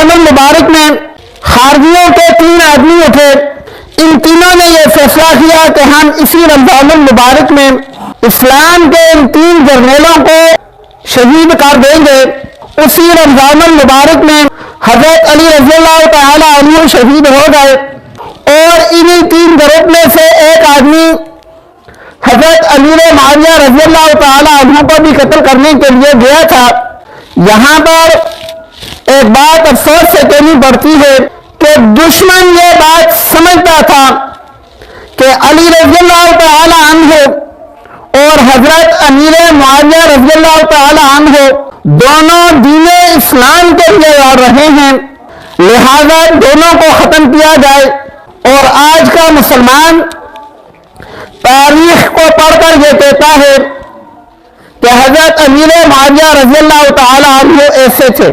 रमजानुल मुबारक में खारजियों के 3 आदमी उठे। इन तीनों ने यह फैसला किया कि हम इसी रमजानुल मुबारक में इस्लाम के इन 3 जर्नलों को शहीद कर देंगे। उसी रमजानुल मुबारक में हजरत अली रज़ियल्लाहु तआला अन्हु शहीद हो गए और इन्हीं 3 ग्रुप में से एक आदमी हजरत अमीर मुआविया रज़ियल्लाहु तआला अन्हु को भी कत्ल करने के लिए गया था। यहाँ पर एक बात अफसोस से कहनी पड़ती है कि दुश्मन ये बात समझता था कि अली रज़ियल्लाहु तआला अन्हु और हजरत अमीर मुआविया रज़ियल्लाहु तआला अन्हु दोनों दीने इस्लाम के लिए लड़ रहे हैं, लिहाजा दोनों को ख़त्म किया जाए। और आज का मुसलमान तारीख को पढ़कर यह कहता है कि हजरत अमीर मुआविया रज़ियल्लाहु तआला अन्हु ऐसे थे।